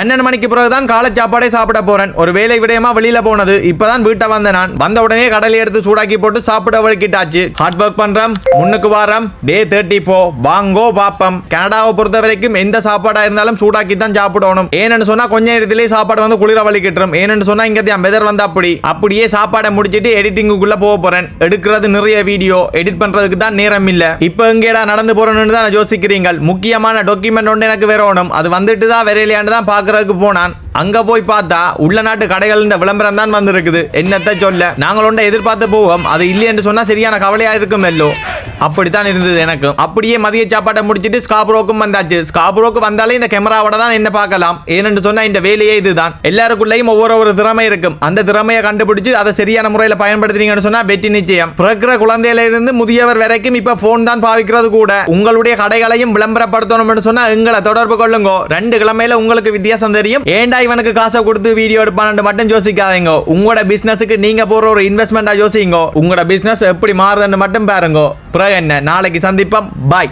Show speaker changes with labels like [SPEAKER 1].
[SPEAKER 1] 12 மணிக்கு பிறகுதான் காலை சாப்பாடே சாப்பிட போறேன். ஒரு வேலை விடயமா வெளியில போனது. இப்பதான் வீட்டை வந்த நான் வந்த உடனே கடலை எடுத்து சூடாக்கி போட்டு சாப்பிட வலிக்கிட்டாச்சு. ஹார்ட் ஒர்க் பண்றோம், முன்னுக்கு வாரம். டே 34 வாங்கோ பாப்பம். கனடாவை பொறுத்த வரைக்கும் எந்த சாப்பாடா இருந்தாலும் சூடாக்கி தான் சாப்பிடணும். ஏன்னு சொன்னா கொஞ்ச நேரத்திலேயே சாப்பாடு வந்து குளிர வலிக்கிட்டுரும். ஏன்னு சொன்னா இங்க வெதர் வந்து அப்படியே சாப்பாடை முடிச்சிட்டு எடிட்டிங்குள்ள போக போறேன். எடுக்கிறது நிறைய வீடியோ, எடிட் பண்றதுக்கு தான் நேரம் இல்ல. இப்போ எங்கேடா நடந்து போறேன்னு தான் யோசிக்கிறீங்க. முக்கியமான டாக்குமெண்ட் ஒன்று எனக்கு வேறணும். அது வந்துட்டு தான் வேறையிலையாண்டு தான் பாக்குறதுக்கு போனான். அங்க போய் பார்த்தா உள்ள நாட்டு கடைகள் விளம்பரம் தான் வந்து இருக்குது. என்னத்தை சொல்ல, நாங்கள் ஒன்றை எதிர்பார்த்து போவோம். அது இல்லைன்னு சொன்னா சரியான கவலையா இருக்கும் எல்லோ. அப்படித்தான் இருந்தது எனக்கு. அப்படியே மதிய சாப்பாட்டை முடிச்சிட்டு ஸ்காப்ரோக்கும் வந்தாச்சு. ஸ்காப்ரோக்கு வந்தாலே இந்த கேமராவோட தான் என்ன பார்க்கலாம். ஏன்னு சொன்னா இந்த வேலையே இதுதான். எல்லாருக்குள்ளேயும் ஒவ்வொரு திறமை இருக்கும். அந்த திறமையை கண்டுபிடிச்சு அதை சரியான முறையில் பயன்படுத்துறீங்கன்னு சொன்னா வெற்றி நிச்சயம். பிறக்கிற குழந்தையில இருந்து முதியவர் வரைக்கும் இப்ப போன் தான் பாவிக்கிறது கூட. உங்களுடைய கடைகளையும் விளம்பரப்படுத்தணும்னு சொன்னா எங்களை தொடர்பு கொள்ளுங்க. 2 கிழமையில உங்களுக்கு வித்தியாசம் தெரியும். ஏண்டா இவனுக்கு காசை கொடுத்து வீடியோ எடுப்பான்னு மட்டும் யோசிக்காதீங்க. உங்களோட பிசினஸுக்கு நீங்க போற ஒரு இன்வெஸ்ட்மெண்டா யோசிங்க. உங்களோட பிசினஸ் எப்படி மாறுதுன்னு மட்டும் பாருங்க. என்ன நாளைக்கு சந்திப்போம். பாய்.